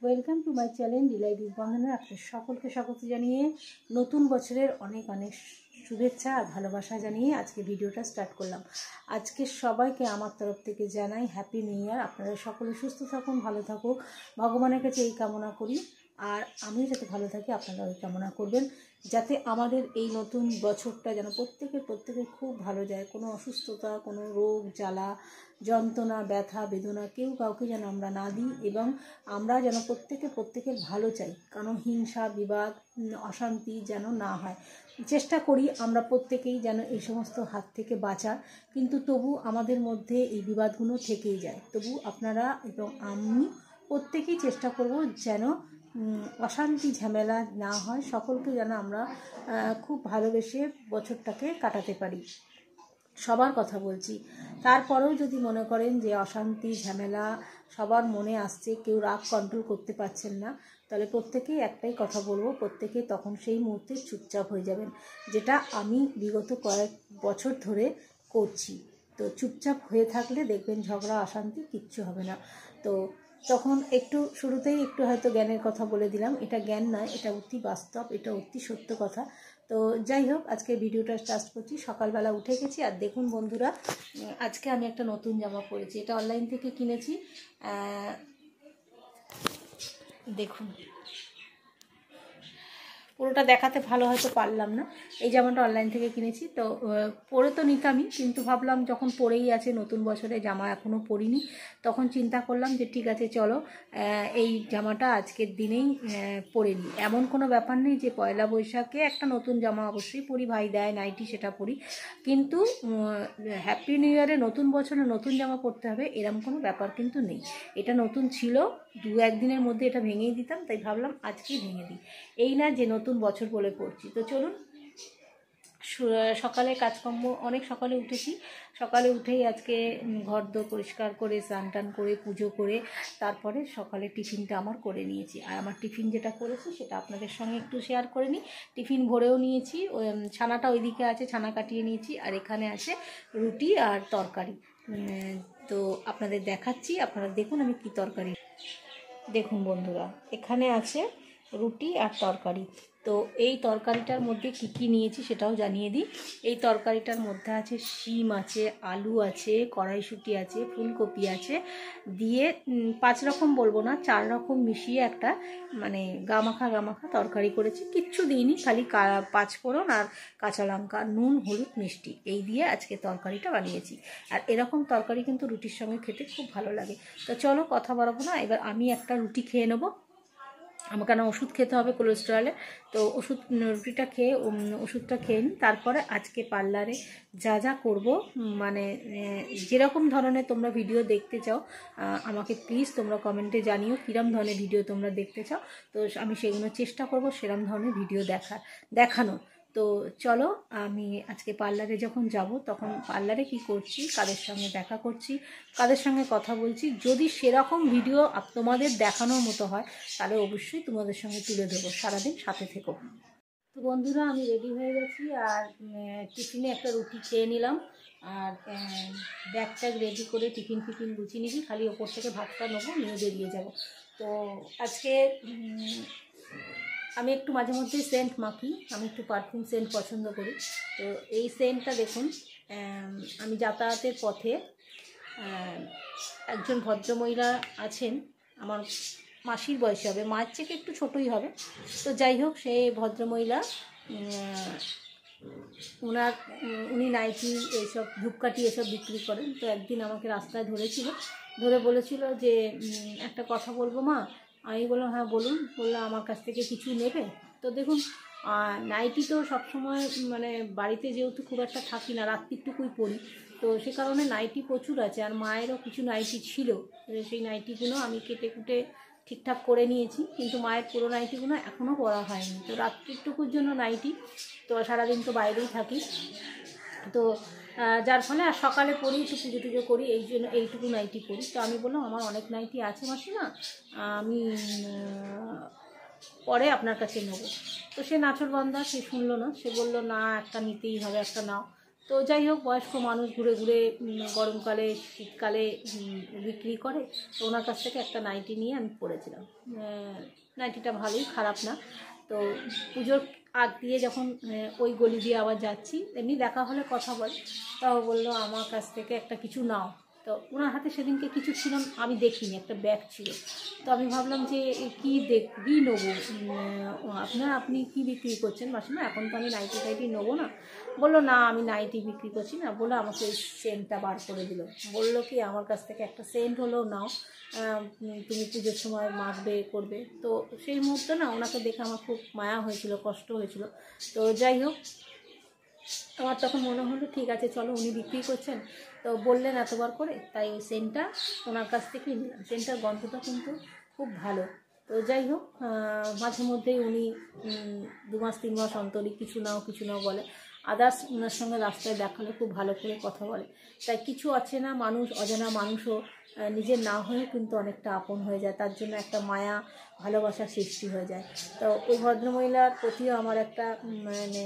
Welcome to my channel ডিলাইটিস বন্ধনে আপনাদের সকলকে স্বাগত জানিয়ে নতুন বছরের অনেক অনেক শুভেচ্ছা আর ভালোবাসা জানিয়ে আজকে ভিডিওটা স্টার্ট করলাম। আজকে সবাইকে আমার তরফ থেকে জানাই হ্যাপি নিউ ইয়ার। আপনারা সকলে সুস্থ থাকুন, ভালো থাকুক, ভগবানের কাছে এই কামনা করি। আর আমিও যাতে ভালো থাকি আপনারা ওই কামনা করবেন, যাতে আমাদের এই নতুন বছরটা যেন প্রত্যেকের খুব ভালো যায়। কোনো অসুস্থতা, কোনো রোগ জ্বালা যন্ত্রণা ব্যথা বেদনা কেউ কাউকে যেন আমরা না দিই, এবং আমরা যেন প্রত্যেকের ভালো চাই। কারণ হিংসা বিবাদ অশান্তি যেন না হয়, চেষ্টা করি আমরা প্রত্যেকেই যেন এই সমস্ত হাত থেকে বাঁচার। কিন্তু তবু আমাদের মধ্যে এই বিবাদগুলো থেকেই যায়। তবু আপনারা এবং আমি প্রত্যেকেই চেষ্টা করব যেন অশান্তি ঝামেলা না হয়, সকলকে যেন আমরা খুব ভালোবেসে বছরটাকে কাটাতে পারি। সবার কথা বলছি। তারপরেও যদি মনে করেন যে অশান্তি ঝামেলা সবার মনে আসছে, কেউ রাগ কন্ট্রোল করতে পারছেন না, তাহলে প্রত্যেকেই একটাই কথা বলবো, প্রত্যেকে তখন সেই মুহূর্তে চুপচাপ হয়ে যাবেন, যেটা আমি বিগত কয়েক বছর ধরে করছি। তো চুপচাপ হয়ে থাকলে দেখবেন ঝগড়া অশান্তি কিচ্ছু হবে না। তো তখন শুরুতেই একটু হয়তো জ্ঞানের কথা বলে দিলাম। এটা জ্ঞান নয়, এটা অতি বাস্তব, এটা অতি সত্য কথা। তো যাই হোক, আজকে ভিডিওটা স্টার্ট করছি। সকালবেলা উঠে গেছি, আর দেখুন বন্ধুরা, আজকে আমি একটা নতুন জামা পরেছি। এটা অনলাইন থেকে কিনেছি। দেখুন, পুরোটা দেখাতে ভালো হয়তো পারলাম না। এই জামাটা অনলাইন থেকে কিনেছি। তো পরে তো নিতামই, কিন্তু ভাবলাম যখন পরেই আছে, নতুন বছরে জামা এখনও পরিনি, তখন চিন্তা করলাম যে ঠিক আছে চলো এই জামাটা আজকের দিনেই পরে নিই। এমন কোনো ব্যাপার নেই যে পয়লা বৈশাখে একটা নতুন জামা অবশ্যই পরি, ভাই দেয় নাইটি, সেটা পরি। কিন্তু হ্যাপি নিউ ইয়ারে নতুন বছরে নতুন জামা পরতে হবে এরকম কোনো ব্যাপার কিন্তু নেই। এটা নতুন ছিল, 2-1 দিনের মধ্যে এটা ভেঙেই দিতাম, তাই ভাবলাম আজকেই ভেঙে দিই। এই না যে নতুন বছর বলে পড়ছি। তো চলুন, সকালে কাজকর্ম, অনেক সকালে উঠেছি। সকালে উঠেই আজকে ঘরদোর পরিষ্কার করে স্নান টান করে পুজো করে তারপরে সকালে টিফিনটা আমার করে নিয়েছি। আর আমার টিফিন যেটা করেছি সেটা আপনাদের সঙ্গে একটু শেয়ার করে নিই। টিফিন ভরেও নিয়েছি, ছানাটা ওইদিকে আছে, ছানা কাটিয়ে নিয়েছি, আর এখানে আছে রুটি আর তরকারি। তো আপনাদের দেখাচ্ছি, আপনারা দেখুন আমি কি তরকারি। দেখুন বন্ধুরা, এখানে আছে রুটি আর তরকারি। তো এই তরকারিটার মধ্যে কি কি নিয়েছি সেটাও জানিয়ে দিই। এই তরকারিটার মধ্যে আছে শিম আছে, আলু আছে, কড়াইশুঁটি আছে, ফুলকপি আছে, দিয়ে 5 রকম বলবো না, 4 রকম মিশিয়ে একটা মানে গামাখা তরকারি করেছি। কিচ্ছু দিইনি, খালি 5 ফোড়ন আর কাঁচা লঙ্কা, নুন হলুদ মিষ্টি এই দিয়ে আজকে তরকারিটা বানিয়েছি। আর এরকম তরকারি কিন্তু রুটির সঙ্গে খেতে খুব ভালো লাগে। তো চলো কথা বাড়াবো না, এবার আমি একটা রুটি খেয়ে নেবো। আমার কেন ওষুধ খেতে হবে কোলেস্টেরলে, তো রুটিটা খেয়ে ওষুধটা খেয়ে নিই। তারপরে আজকে পার্লারে যা করব, মানে যেরকম ধরনের তোমরা ভিডিও দেখতে চাও আমাকে প্লিজ তোমরা কমেন্টে জানিও কীরকম ধরনের ভিডিও তোমরা দেখতে চাও। তো আমি সেগুলো চেষ্টা করব সেরকম ধরনের ভিডিও দেখানো। তো চলো, আমি আজকে পার্লারে যখন যাব তখন পার্লারে কি করছি, কাদের সঙ্গে দেখা করছি, কাদের সঙ্গে কথা বলছি, যদি সেরকম ভিডিও তোমাদের দেখানোর মতো হয় তাহলে অবশ্যই তোমাদের সঙ্গে তুলে ধরবো। সারাদিন সাথে থেকো। তো বন্ধুরা, আমি রেডি হয়ে গেছি, আর টিফিনে একটা রুটি খেয়ে নিলাম, আর ব্যাগটা রেডি করে টিফিন গুছিয়ে নিয়েছি, খালি ওপর থেকে ভাতটা নেবো, নিয়ে বেরিয়ে যাব। তো আজকে আমি একটু মাঝে মধ্যে সেন্ট মাখি, আমি একটু পারফিউম সেন্ট পছন্দ করি। তো এই সেন্টটা দেখুন, আমি যাতায়াতের পথে একজন ভদ্রমহিলা আছেন, আমার মাসির বয়সে হবে, মায়ের থেকে একটু ছোটই হবে। তো যাই হোক, সেই ভদ্রমহিলা উনি নাইটি এইসব ধূপকাঠি এসব বিক্রি করেন। তো একদিন আমাকে রাস্তায় ধরে বলেছিল যে একটা কথা বলবো মা। আমি বললাম হ্যাঁ বলুন। বললো আমার কাছ থেকে কিছু নেবে। তো দেখুন, নাইটি তো সবসময় মানে বাড়িতে যেহেতু খুব একটা থাকি না, রাত্রিটুকুই পরি, তো সে কারণে নাইটি প্রচুর আছে। আর মায়েরও কিছু নাইটি ছিল, সেই নাইটিগুলো আমি কেটে কুটে ঠিকঠাক করে নিয়েছি, কিন্তু মায়ের পুরো নাইটিগুলো এখনও পরা হয়নি। তো রাত্রিটুকুর জন্য নাইটি, তো সারাদিন তো বাইরেই থাকি, তো যার ফলে আর সকালে পরি, একটু পুজো টুজো করি, এই জন্য এইটুকু নাইটি পরি। তো আমি বললাম আমার অনেক নাইটি আছে মাসিমা, আমি পরে আপনার কাছে নেবো। তো সে নাচরবান্ধা, সে শুনলো না, সে বললো না একটা নিতেই হবে, একটা নাও। তো যাই হোক, বয়স্ক মানুষ ঘুরে ঘুরে গরমকালে শীতকালে বিক্রি করে। তো ওনার কাছ থেকে একটা নাইটি নিয়ে আমি পরেছিলাম। নাইটিটা ভালোই, খারাপ না। তো পুজোর আগ দিয়ে যখন ওই গলি দিয়ে আবার যাচ্ছি, এমনি দেখা হলে কথা বলে, তাও বললো আমার কাছ থেকে একটা কিছু নাও। তো ওনার হাতে সেদিনকে কিছু ছিল, আমি দেখিনি, একটা ব্যাগ ছিল। তো আমি ভাবলাম যে কী নেবো আপনি কি বিক্রি করছেন মাসিমা? এখন তো আমি নাইটি টাইটি নেবো না। বললো না, আমি নাইটি বিক্রি করছি না। বলে আমাকে ওই সেন্টটা বার করে দিল। বললো কি আমার কাছ থেকে একটা সেন্ট হলেও নাও, তুমি পুজোর সময় মাখবে করবে। তো সেই মুহূর্তে না ওনাকে দেখে আমার খুব মায়া হয়েছিল, কষ্ট হয়েছিল। তো যাই হোক, আমার তখন মনে হলো ঠিক আছে চলো, উনি বিক্রি করছেন তো বললেন এতবার করে, তাই ওই সেন্টটা ওনার কাছ থেকেই নিলাম। সেন্টটার গন্ধটা কিন্তু খুব ভালো। তো যাই হোক, মাঝে মধ্যেই উনি 2 মাস 3 মাস অন্তরই কিছু নাও বলে। আদার্স ওনার সঙ্গে রাস্তায় দেখালে খুব ভালো করে কথা বলে। তাই কিছু অচেনা মানুষ, অজানা মানুষও নিজের না হয়ে কিন্তু অনেকটা আপন হয়ে যায়, তার জন্য একটা মায়া ভালোবাসার সৃষ্টি হয়ে যায়। তো ওই ভদ্রমহিলার প্রতিও আমার একটা মানে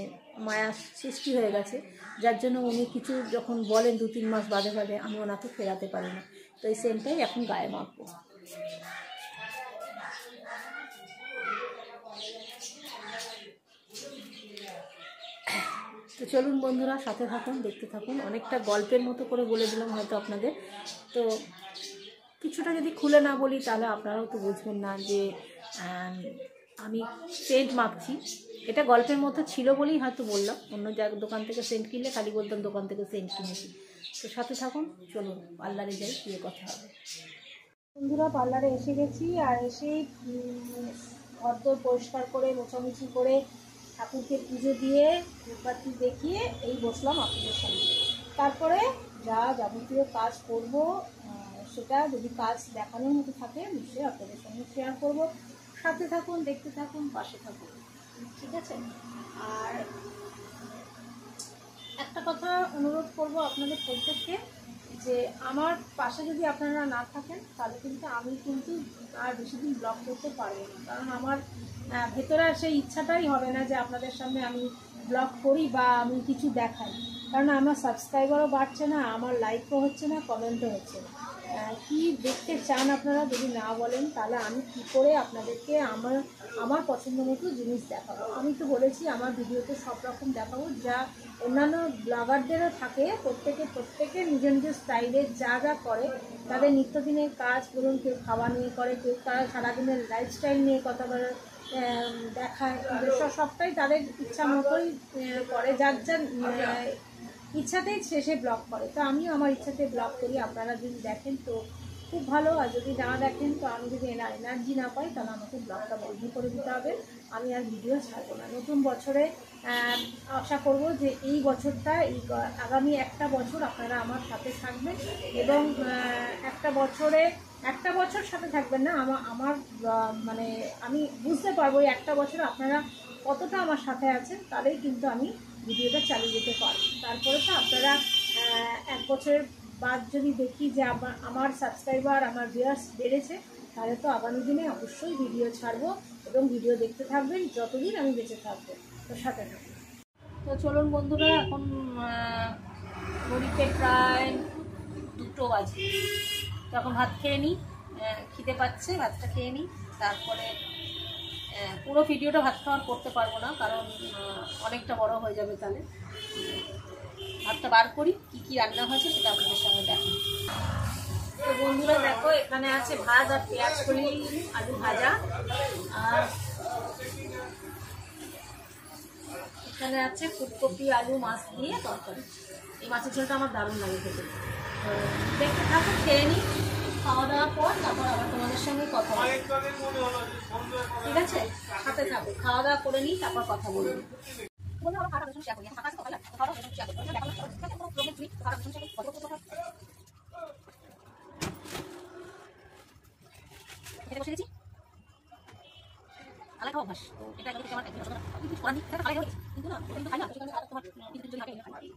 মায়া সৃষ্টি হয়ে গেছে, যার জন্য উনি কিছু যখন বলেন 2-3 মাস বাদে বাদে, আমি ওনাকে ফেরাতে পারি না। তো এই সেন্টটাই এখন গায়ে মাখবো। তো চলুন বন্ধুরা, সাথে থাকুন, দেখতে থাকুন। অনেকটা গল্পের মতো করে বলে দিলাম হয়তো আপনাদের। তো কিছুটা যদি খুলে না বলি তাহলে আপনারাও তো বুঝবেন না যে আমি সেন্ট মাখছি। এটা গল্পের মতো ছিল বলেই হয়তো বললাম। অন্য জায়গায় দোকান থেকে সেন্ট কিনলে খালি বলতাম দোকান থেকে সেন্ট কিনেছি। তো সাথে থাকুন, চলুন পার্লারে যাই, গিয়ে কথা হবে। বন্ধুরা, পার্লারে এসে গেছি, আর এসেই ঘর পরিষ্কার করে মোছামুছি করে ঠাকুরকে পুজো দিয়ে ধূপবাতি দেখিয়ে এই বসলাম আপনাদের সামনে। তারপরে যা যাবতীয় কাজ করব, সেটা যদি কাজ দেখানোর মতো থাকে নিশ্চয়ই আপনাদের সঙ্গে শেয়ার করব। সাথে থাকুন, দেখতে থাকুন, পাশে থাকুন, ঠিক আছে? আর একটা কথা অনুরোধ করব আপনাদের প্রত্যেককে, যে আমার পাশে যদি আপনারা না থাকেন তাহলে কিন্তু আমি কিন্তু আর বেশি দিন ব্লগ করতে পারবো না। কারণ আমার ভেতরে সেই ইচ্ছাটাই হবে না যে আপনাদের সামনে আমি ব্লগ করি বা আমি কিছু দেখাই। কারণ আমার সাবস্ক্রাইবারও বাড়ছে না, আমার লাইকও হচ্ছে না, কমেন্টও হচ্ছে না। কি দেখতে চান আপনারা যদি না বলেন, তাহলে আমি কি করে আপনাদেরকে আমার পছন্দ মতো জিনিস দেখাবো? আমি তো বলেছি আমার ভিডিওতে সব রকম দেখাবো, যা অন্যান্য ব্লগারদেরও থাকে। প্রত্যেকে নিজের নিজের স্টাইলে যা যা করে, তাদের নিত্যদিনের কাজ বলুন, কেউ খাওয়া নিয়ে করে, কেউ তারা সারাদিনের লাইফস্টাইল নিয়ে কথা বলে দেখায়, সবটাই তাদের ইচ্ছা মতোই করে, যার যার ইচ্ছাতেই শেষে ব্লগ করে। তো আমিও আমার ইচ্ছাতে ব্লগ করি। আপনারা যদি দেখেন তো খুব ভালো, আর যদি না দেখেন তো আমি যদি এনার্জি না পাই তাহলে আমাকে ব্লগটা বন্ধ করে দিতে হবে। আমি আর ভিডিও ছাড়বো না। নতুন বছরে আশা করব যে এই বছরটা, আগামী একটা বছর আপনারা আমার সাথে থাকবেন, এবং একটা বছর সাথে থাকবেন না, আমার মানে আমি বুঝতে পারবো এই একটা বছর আপনারা কতটা আমার সাথে আছেন, তাহলেই কিন্তু আমি ভিডিওটা চালিয়ে যেতে পারবো। তারপরে তো আপনারা 1 বছরের বাদ যদি দেখি যে আমার সাবস্ক্রাইবার, আমার ভিউয়ার্স বেড়েছে, তাহলে তো আগামী দিনে অবশ্যই ভিডিও ছাড়বো এবং ভিডিও দেখতে থাকবেন যতদিন আমি বেঁচে থাকবো। তো সাথে থাকবেন। তো চলুন বন্ধুরা, এখন ঘড়িতে প্রায় 2টো বাজে। তো এখন ভাত খেয়ে নিই, খিদে পাচ্ছে, ভাতটা খেয়ে নিই। তারপরে পুরো ভিডিওটা ভাত খাওয়ার করতে পারবো না, কারণ অনেকটা বড় হয়ে যাবে। তাহলে ভাতটা বার করি, কি কি রান্না হয়েছে সেটা আপনাদের সঙ্গে দেখো। তো বন্ধুরা দেখো, এখানে আছে ভাত আর পেঁয়াজ কলি আলু ভাজা, আর এখানে আছে ফুলকপি আলু মাছ দিয়ে তরকারি। এই মাছের ঝোলটা আমার দারুণ লাগে খেতে। তো দেখতে থাকো, খেয়ে নিই, খাওয়া দাওয়ার পর তারপর আবার তোমাদের সঙ্গে কথা বলবো, ঠিক আছে? সাথে থাকো, খাওয়া দাওয়া করে নিই, তারপর কথা বলবো। বসে গেছি, আলাদা খাওয়া অভ্যাস, তো এটা আমার কিন্তু না, কিন্তু খাই না, তোমার কিন্তু যদি খাই।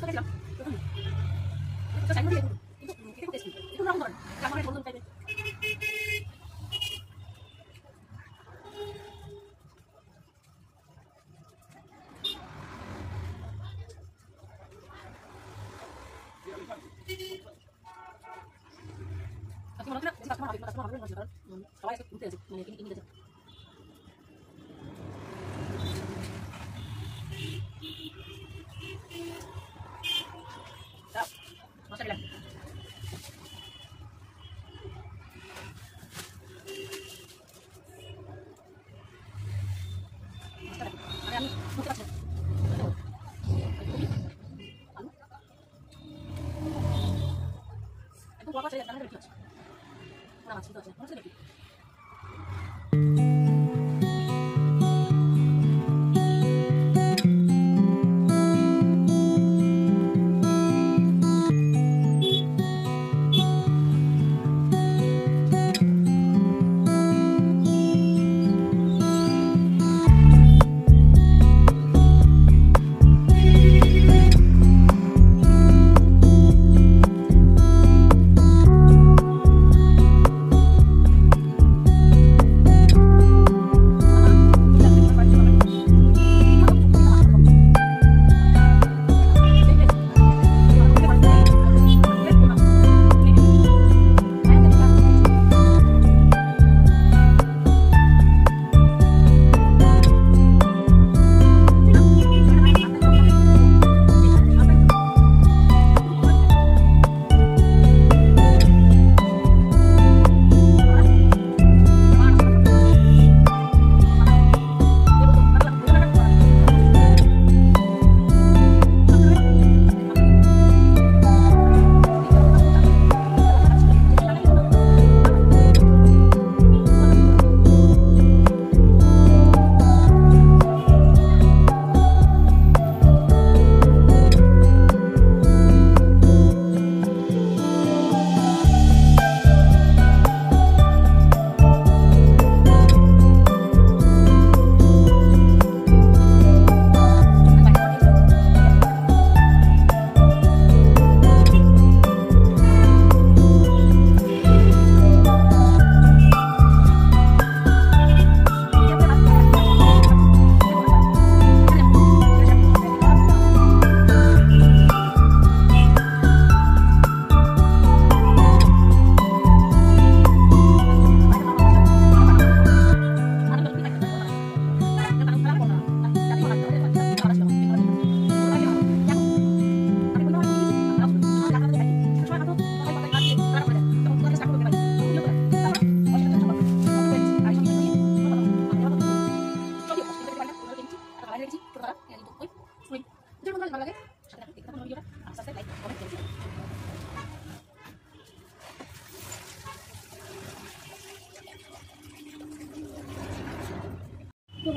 তো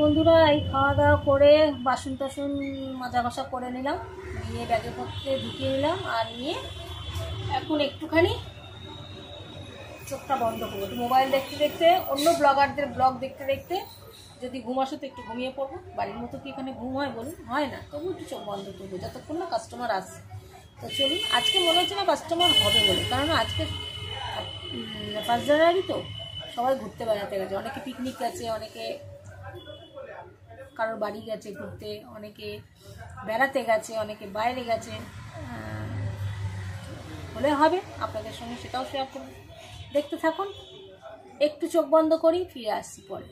বন্ধুরা এই খাওয়া দাওয়া করে বাসন টাসন মাজা ঘষা করে নিলাম, নিয়ে ব্যাগে পত্রে ঢুকিয়ে নিলাম, আর নিয়ে এখন একটুখানি চোখটা বন্ধ করবো। তো মোবাইল দেখতে দেখতে, অন্য ব্লগারদের ব্লগ দেখতে দেখতে যদি ঘুম আসে তো একটু ঘুমিয়ে পড়বো। বাড়ির মতো কি এখানে ঘুম হয় বলুন? হয় না, তবু একটু চোখ বন্ধ করবো যতক্ষণ না কাস্টমার আসে। তো চলুন, আজকে মনে হচ্ছে না কাস্টমার হবে বলে, কারণ আজকে 1 জানুয়ারি তো সবাই ঘুরতে বেড়াতে গেছে, অনেকে পিকনিক গেছে, অনেকে কারোর বাড়ি গেছে ঘুরতে, অনেকে বেড়াতে গেছে, অনেকে বাইরে গেছে। হলে হবে আপনাদের সঙ্গে সেটাও শেয়ার করব, দেখতে থাকুন। একটু চোখ বন্ধ করি, ফিরে আসছি পরে।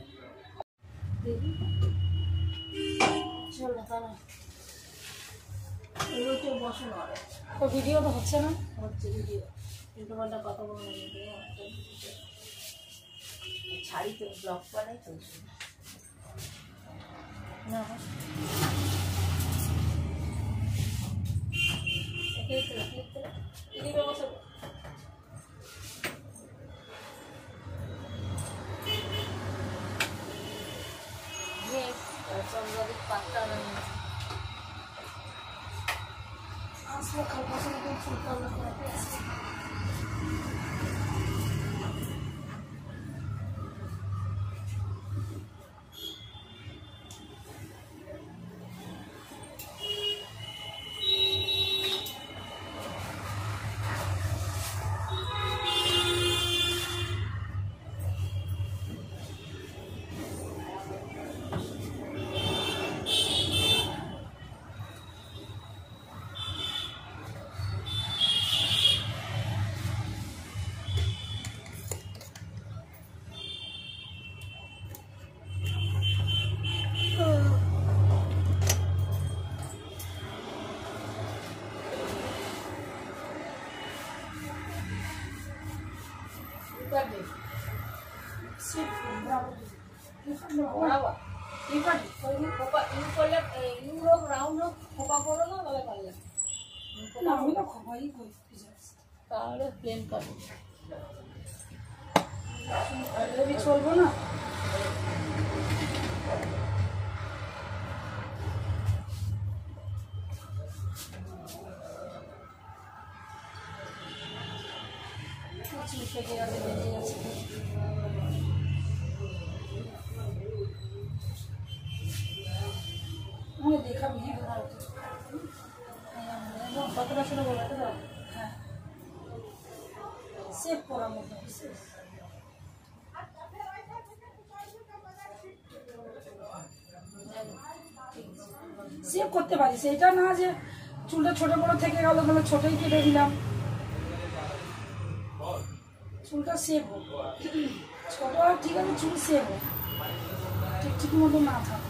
তো ভিডিও তো হচ্ছে না, হচ্ছে ভিডিও, কিন্তু বলটা কত বড় ছাড়ি তো ব্লগ বানাই তো না। চন্দ্রদিক পাত্তা আসলে খালপাশে চুলকাল আছে। আমি তো খোপাই করি তাহলে প্লেন কাটো চলবো না। দেখা বিয়ে কতটা ছিল বলো তো? হ্যাঁ সেভ করার মতো সেভ করতে পারি, সেটা না যে চুলটা ছোট বড় থেকে গেল তাহলে ছোটই কেটে দিলাম। চুলটা সেভ হোক, ছোট ঠিক আছে, চুল সেভ হোক, ঠিক ঠিক মতো না থাকে।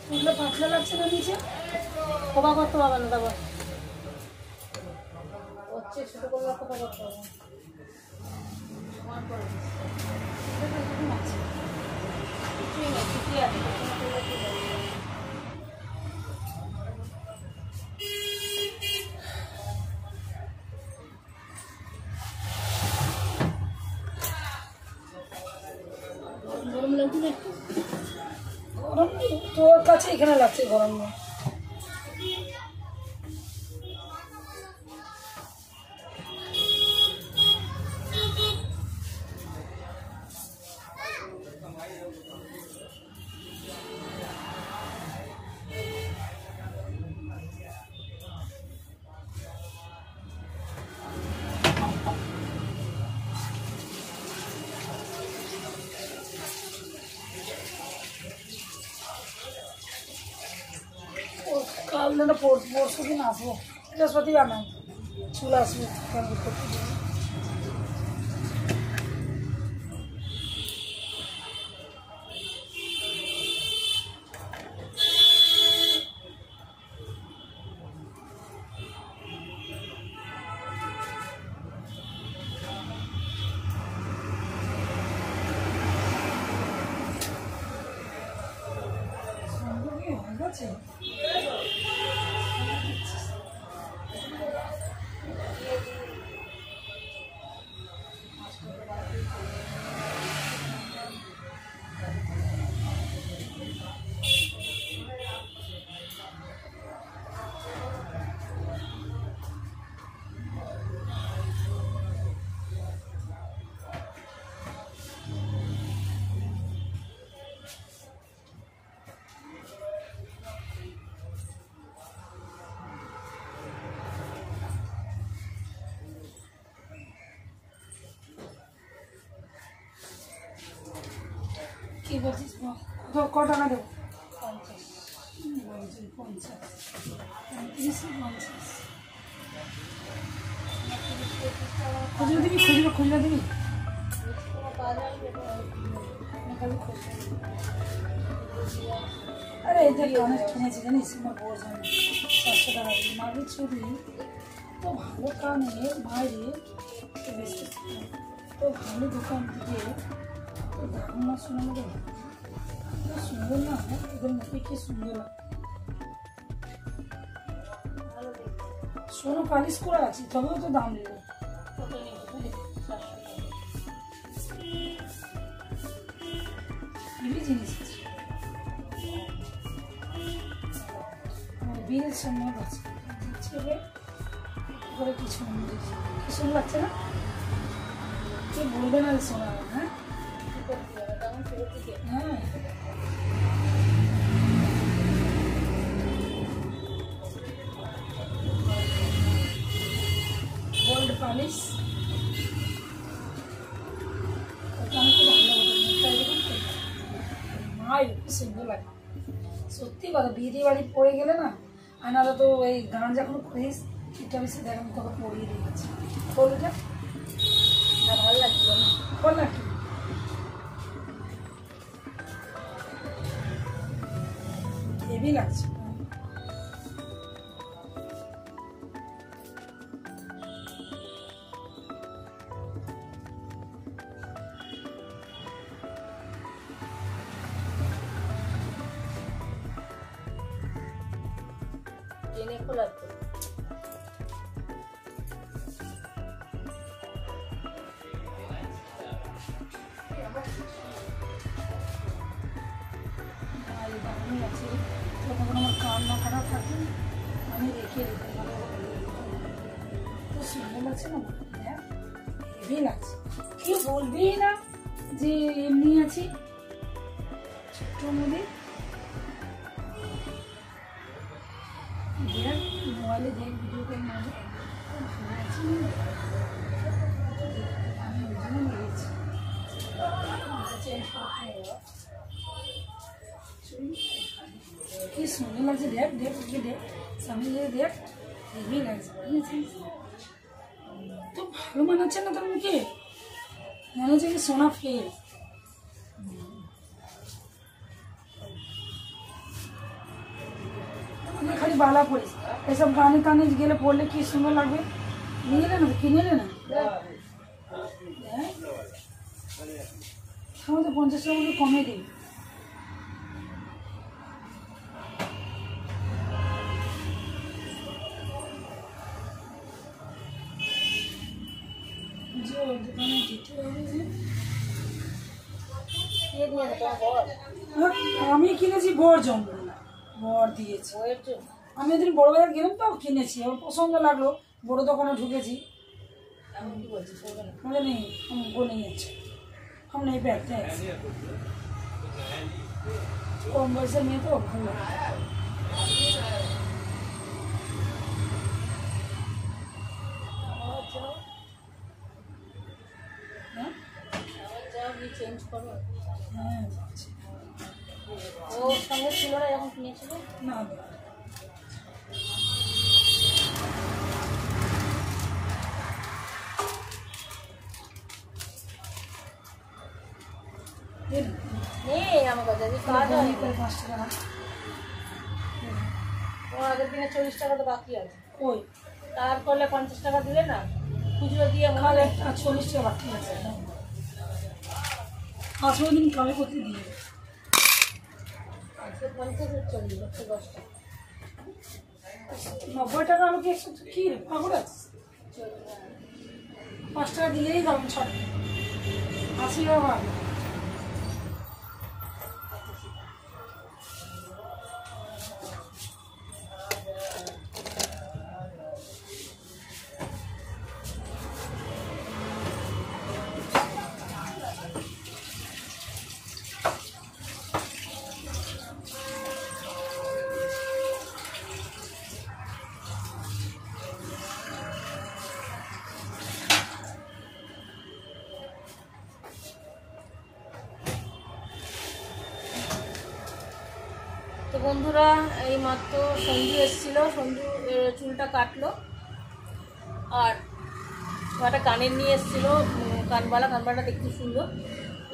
চুলটা পাতলা লাগছে না নিচে? খোপা করতে পারবে না, তারপর হচ্ছে ছোটো করে খোপা করতে হবে। কিছুই না, ঠিকই আছে। গরম লাগছে না একটু? গরম তোর কাছে এখানে লাগছে গরম নেই। কাল না পরশু দিন আসবো, বৃহস্পতিবার নাই, চলে আসবো করতে। হয়ে গেছে কি বলছিস? ক টাকা দেবো? 50 50 খুচরো দিবি? খুচরো দিবি? আরে এই যে অনেক কিনেছি জানিস, আমার বউ জানি 700 টাকা দিবি মার্কেট ছবি তো ভালো কানে বাইরে তো ভালো দোকান থেকে তো দাম না শোনানো দেবে সুন্দর না, এদের মুখে কি সুন্দর সোনো পালিশ করে আছি, তবেও তো দাম নেবে। কত নিয়ে 700 হেভি জিনিস আছে। বিল সম্মান আছে ছেলে করে কিছু কি সুন্দর লাগছে না? কি বলবে না শোনা? হ্যাঁ হ্যাঁ গোল্ড পলিশ মায়ের খুব সুন্দর লাগে সত্যি কথা। বিয়ে বাড়ি পড়ে গেলে না আয়নারা তো ওই গান যখন খুঁজিস এটা বেশি দেখ আমি তোকে পড়িয়ে দিয়েছি বলটা ভালো লাগছিল না বল না কি হেভি লাগছে। টেনে খোলা তো যখন আমার কান না খারাপ থাকে আমি রেখে দিতে তো সুন্দর লাগছে না? হেভি লাগছে। কেউ বলবি না যে এমনি আছি ছোট্ট মধ্যে দেখ মোবাইলে দেখ ভিডিও করে মাঝে আমি ওই জন্য নিয়েছি। কি সুন্দর লাগছে দেখ দেখ দেখ সামনে গিয়ে দেখ হেভি লাগছে বুঝেছিস? তো ভালো মানাচ্ছে না তোর মুখে মনে হচ্ছে কি সোনা ফেল। খালি বালা পড়িস এসব গানে টানে গেলে পড়লে কি সুন্দর লাগবে। নিয়ে এলে না কিনে এলে না আমাদের 50 টাকা মতো কমে দিই। দোকানে যেতে হবে যে আমি কিনেছি বর জন্য বর দিয়েছি আমি ওদিন বড় বাজার গেলাম তো কিনেছি আমার পছন্দ লাগলো বড় দোকানে ঢুকেছি বলে নেই हमको नहीं अच्छा हम नहीं पहनते हैं कम बयसेर मेये तो भालो চেঞ্জ করো হ্যাঁ ও সঙ্গে ছিল না যখন কিনেছিল না আমার কাছে কাজ হয় 5 টাকা তোমার আগের দিনে 40 টাকা তো বাকি আছে কই তার করলে 50 টাকা দিলে না খুচরো দিয়ে খালে 40 টাকা বাকি আছে 5 দিন কালে করতে দিয়ে আজকে 50 40 10 টাকা 90 টাকা আলু কি 100 কি রে পাগল আছে 5 টাকা দিলেই দাম ছাড় 80 টাকা তো বন্ধুরা এই মাত্র সঞ্জু এসেছিল সঞ্জু চুলটা কাটলো আর একটা কানের নিয়ে এসেছিলো কানবালাটা দেখতে সুন্দর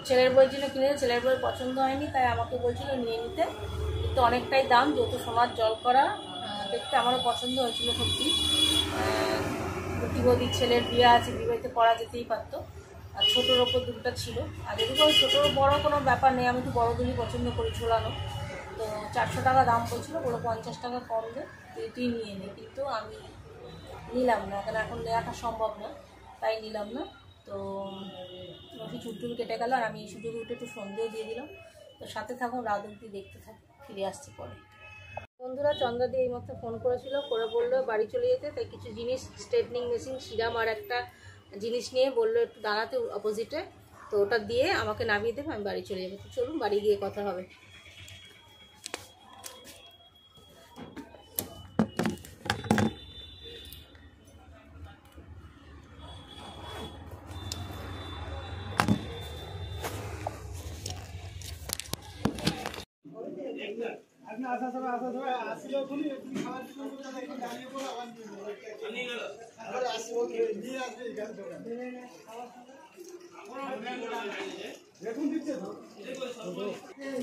ছেলের বইয়ের জন্য কিনেছে ছেলের বই পছন্দ হয়নি তাই আমাকে বলছিল নিয়ে নিতে কিন্তু অনেকটাই দাম যেহেতু সোনার জল করা দেখতে আমারও পছন্দ হয়েছিল সত্যি প্রতিবদী ছেলের বিয়ে আছে বিবাহিতে পরা যেতেই পারতো আর ছোটোর ওপর দুলটা ছিল আর এদিকে ওই ছোটো বড়ো কোনো ব্যাপার নেই আমি তো বড় দুলই পছন্দ করি ঝোলানো তো 400 টাকা দাম পড়ছিল বলো 50 টাকা কম দে তুই নিয়ে নে কিন্তু আমি নিলাম না কারণ এখন নেওয়াটা সম্ভব না তাই নিলাম না তো রফি চুল কেটে গেল আর আমি এই সুযোগে উঠে একটু সন্দেহ দিয়ে দিলাম তো তো সাথে থাকুন, রাত অবধি দেখতে থাকুন, ফিরে আসছি পরে। বন্ধুরা, চন্দ্রাদি এইমাত্র ফোন করেছিল, করে বললো বাড়ি চলে যেতে, তাই কিছু জিনিস স্ট্রেটনিং মেশিন, সিরাম আর একটা জিনিস নিয়ে বললো একটু দাঁড়াতে অপোজিটে, তো ওটা দিয়ে আমাকে নামিয়ে দেবে, আমি বাড়ি চলে যাবো। তো চলুন বাড়ি গিয়ে কথা হবে।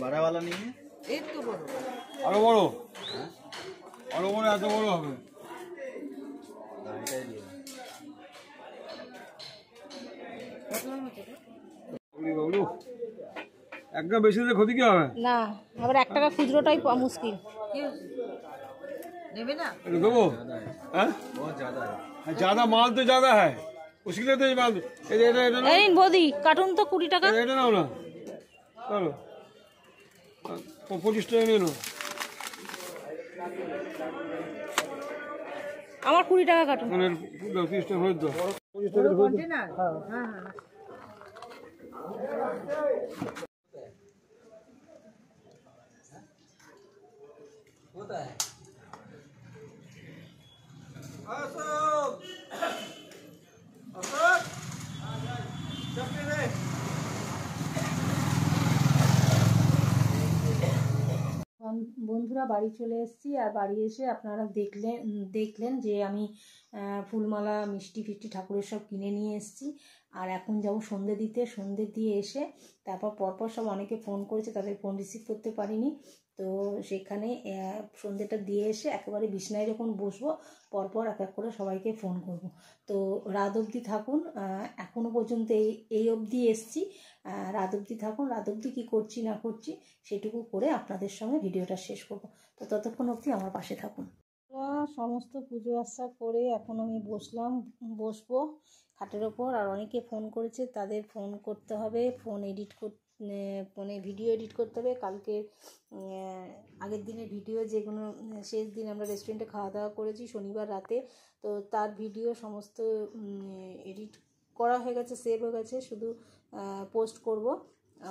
बड़ा वाला नहीं है, एक तो बड़ो আরো বড়, আরো বড়, এত বড় হবে। বাবলু, একদম বেশি দিলে ক্ষতি কি হবে? না, আবার 1 টাকা খুচরোটাই পাওয়া মুশকিল। নেবে না? এটা দেবো? হ্যাঁ, ज्यादा माल तो ज्यादा है, उसके लिए तो ये माल। এটা এই নিন বৌদি, কার্টুন তো 20 টাকা। এটা নাও না, চলো 25 টাকা নিয়ে নাও। আমার 20 টাকা কার্টুন। মানে 30 টাকা হয়ে দাও, 25 টাকা হয়ে দাও। হ্যাঁ হ্যাঁ। বন্ধুরা, বাড়ি চলে এসেছি, আর বাড়ি এসে আপনারা দেখলেন যে আমি ফুলমালা, মিষ্টি ফিষ্টি ঠাকুরের সব কিনে নিয়ে এসেছি। আর এখন যাব সন্ধে দিতে। সন্ধে দিয়ে এসে তারপর পরপর সব অনেকে ফোন করেছে, তাদের ফোন রিসিভ করতে পারিনি। তো সেখানে সন্ধেটা দিয়ে এসে একেবারে বিছনায় যখন বসবো, পরপর এক এক করে সবাইকে ফোন করব। তো রাত অবধি থাকুন, এখনও পর্যন্ত এই অবধি এসছি, রাত অবধি থাকুন। রাত অবধি কী করছি না করছি সেটুকু করে আপনাদের সঙ্গে ভিডিওটা শেষ করব। তো ততক্ষণ অবধি আমার পাশে থাকুন। সমস্ত পুজো আচ্ছা করে এখন আমি বসবো খাটের ওপর। আর অনেকে ফোন করেছে, তাদের ফোন করতে হবে, ফোনে ভিডিও এডিট করতে হবে। কালকে আগের দিনের ভিডিও, যেগুলো শেষ দিন আমরা রেস্টুরেন্টে খাওয়া দাওয়া করেছি শনিবার রাতে, তো তার ভিডিও সমস্ত এডিট করা হয়ে গেছে, সেভ হয়ে গেছে, শুধু পোস্ট করব।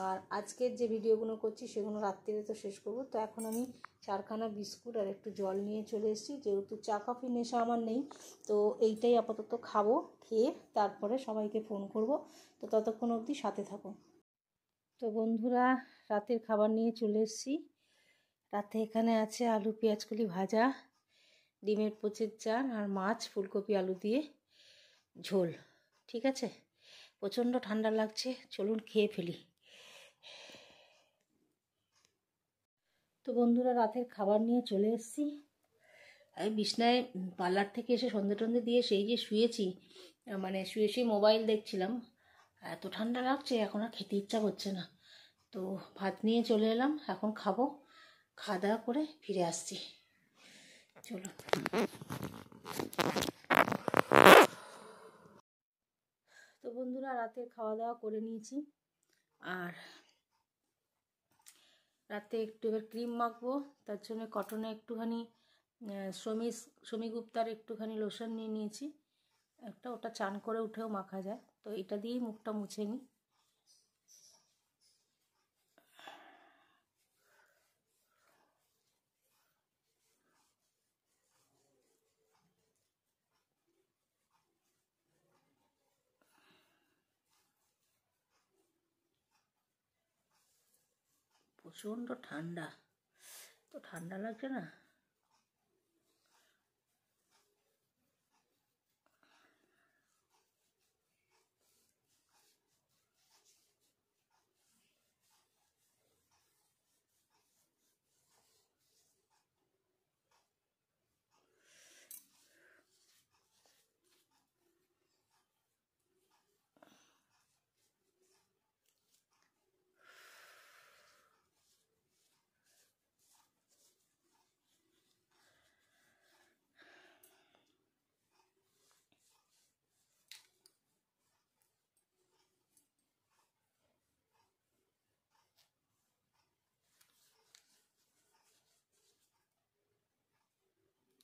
আর আজকের যে ভিডিওগুলো করছি সেগুলো রাত্রিরে তো শেষ করব। তো এখন আমি 4খানা বিস্কুট আর একটু জল নিয়ে চলে এসেছি, যেহেতু চা কফি নেশা আমার নেই, তো এইটাই আপাতত খাবো। খেয়ে তারপরে সবাইকে ফোন করব। তো ততক্ষণ অবধি সাথে থাকো। তো বন্ধুরা, রাতের খাবার নিয়ে চলে এসেছি। রাতে এখানে আছে আলু পেঁয়াজকলি ভাজা, ডিমের পোচের চাল আর মাছ ফুলকপি আলু দিয়ে ঝোল। ঠিক আছে, প্রচণ্ড ঠান্ডা লাগছে, চলুন খেয়ে ফেলি। তো বন্ধুরা, রাতের খাবার নিয়ে চলে এসেছি। আমি বিছনায় পার্লার থেকে এসে সন্ধে টন্ধে দিয়ে সেই যে শুয়েছি, মানে শুয়ে মোবাইল দেখছিলাম, এত ঠান্ডা লাগছে, এখন আর খেতে ইচ্ছা করছে না। তো ভাত নিয়ে চলে এলাম, এখন খাবো। খাওয়া দাওয়া করে ফিরে আসছি, চলো। তো বন্ধুরা, রাতে খাওয়া দাওয়া করে নিয়েছি। আর রাতে একটু এবার ক্রিম মাখবো, তার জন্য কটনে একটুখানি শমী গুপ্তার একটুখানি লোশন নিয়ে নিয়েছি একটা, ওটা চান করে উঠেও মাখা যায়, তো এটা দিয়েই মুখটা মুছে নিই। প্রচণ্ড ঠান্ডা, তো ঠান্ডা লাগছে না।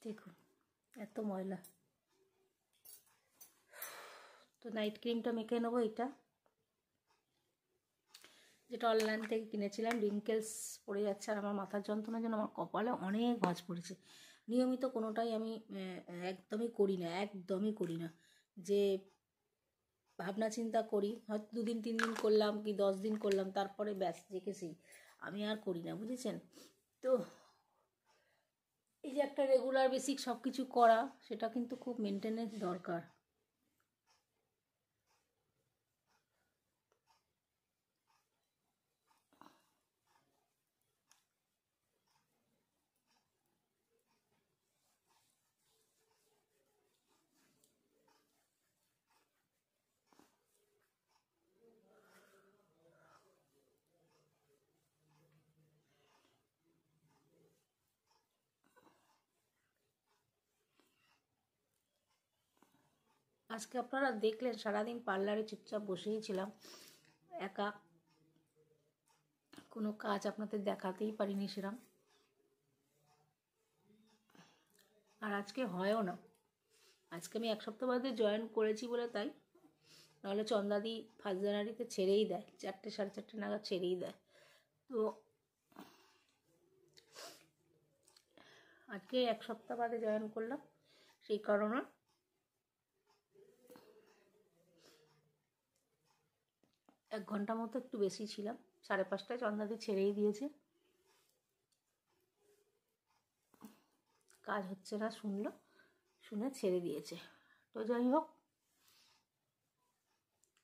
দেখুন এত ময়লা। তো নাইট ক্রিমটা মেখে নেবো, এটা যেটা অনলাইন থেকে কিনেছিলাম। রিঙ্কেলস পড়ে যাচ্ছে আর আমার মাথার যন্ত্রণার জন্য আমার কপালে অনেক ভাঁজ পড়েছে। নিয়মিত কোনোটাই আমি একদমই করি না, যে ভাবনা চিন্তা করি হয়তো 2 দিন 3 দিন করলাম কি 10 দিন করলাম, তারপরে ব্যাস রেখেছি, আমি আর করি না, বুঝেছেন। তো এই যে একটা রেগুলার বেসিক সব কিছু করা, সেটা কিন্তু খুব মেনটেনেন্স দরকার। আজকে আপনারা দেখলেন সারাদিন পার্লারে চুপচাপ বসেই ছিলাম, একা, কোনো কাজ আপনাদের দেখাতেই পারিনি সেরকম। আর আজকে হয়ও না, আজকে আমি 1 সপ্তাহ বাদে জয়েন করেছি বলে তাই, নাহলে চন্দাদি 1 জানুয়ারিতে ছেড়েই দেয়, 4টে 4:30 নাগাদ ছেড়েই দেয়। তো আজকে 1 সপ্তাহ বাদে জয়েন করলাম, সেই কারণে 1 ঘন্টা মতো একটু বেশি ছিলাম। 5:30টায় চন্দাদি ছেড়েই দিয়েছে, কাজ হচ্ছে না শুনে ছেড়ে দিয়েছে। তো যাই হোক,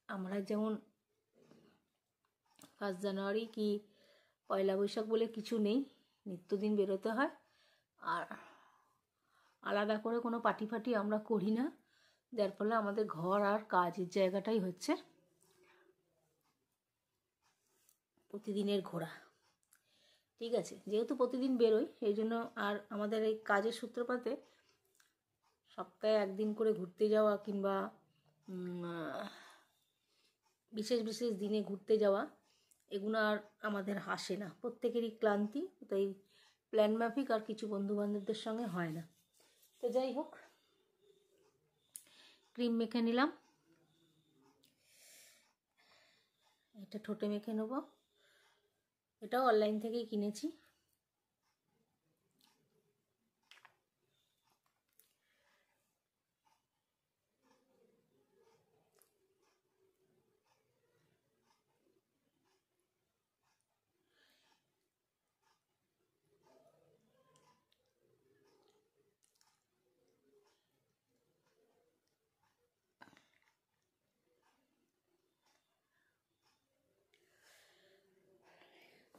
আমরা যেমন 1 জানুয়ারি কি 1 বৈশাখ বলে কিছু নেই, নিত্যদিন বেরোতে হয়, আর আলাদা করে কোনো পার্টি ফাটি আমরা করি না, যার ফলে আমাদের ঘর আর কাজের জায়গাটাই হচ্ছে প্রতিদিনের ঘোরা। ঠিক আছে, যেহেতু প্রতিদিন বেরোই সেই জন্য আর আমাদের এই কাজের সূত্রপাতে সপ্তাহে 1 দিন করে ঘুরতে যাওয়া কিংবা বিশেষ দিনে ঘুরতে যাওয়া, এগুলো আর আমাদের হাসে না, প্রত্যেকেরই ক্লান্তি, তাই প্ল্যান মাফিক আর কিছু বন্ধুবান্ধবদের সঙ্গে হয় না। তো যাই হোক, ক্রিম মেখে নিলাম, এটা ঠোঁটে মেখে নেব, এটাও অনলাইন থেকেই কিনেছি।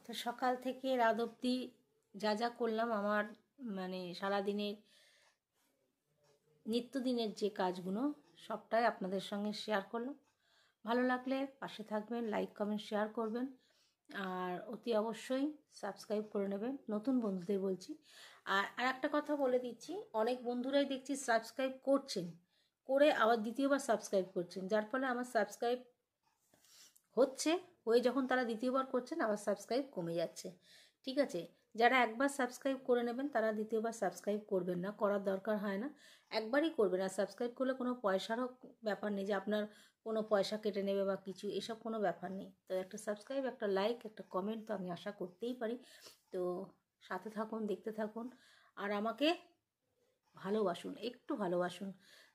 তো সকাল থেকে রাত অবধি যা করলাম, আমার মানে সারাদিনের নিত্যদিনের যে কাজগুলো সবটাই আপনাদের সঙ্গে শেয়ার করলাম। ভালো লাগলে পাশে থাকবেন, লাইক কমেন্ট শেয়ার করবেন, আর অতি অবশ্যই সাবস্ক্রাইব করে নেবেন, নতুন বন্ধুদের বলছি। আর একটা কথা বলে দিচ্ছি, অনেক বন্ধুরাই দেখছি সাবস্ক্রাইব করছেন, করে আবার দ্বিতীয়বার সাবস্ক্রাইব করছেন, যার ফলে আমার সাবস্ক্রাইব হয়ে যখন তারা দ্বিতীয়বার করছেন আবার সাবস্ক্রাইব কমে যাচ্ছে। ঠিক আছে, যারা একবার সাবস্ক্রাইব করে নেবেন তারা দ্বিতীয়বার সাবস্ক্রাইব করবেন না, করার দরকার হয় না, একবারই করবেন। আর সাবস্ক্রাইব করলে কোনো পয়সারও ব্যাপার নেই যে আপনার কোনো পয়সা কেটে নেবে বা কিছু, এসব কোনো ব্যাপার নেই। তো একটা সাবস্ক্রাইব, একটা লাইক, একটা কমেন্ট তো আমি আশা করতেই পারি। তো সাথে থাকুন, দেখতে থাকুন, আর আমাকে ভালোবাসুন, একটু ভালোবাসুন।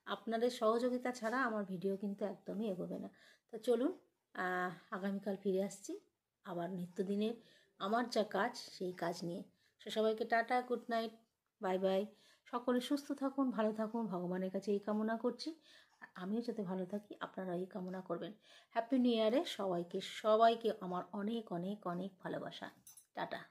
আপনাদের সহযোগিতা ছাড়া আমার ভিডিও কিন্তু একদমই এগোবে না। তো চলুন, আগামীকাল ফিরে আসছি আবার নিত্যদিনের আমার যা কাজ সেই কাজ নিয়ে। সবাইকে tata, good night, bye bye. সকলে সুস্থ থাকুন, ভালো থাকুন, ভগবানের কাছে এই কামনা করছি। আর আমিও যাতে ভালো থাকি আপনারা এই কামনা করবেন। হ্যাপি নিউ ইয়ারে সবাইকে আমার অনেক অনেক অনেক ভালোবাসা। টাটা।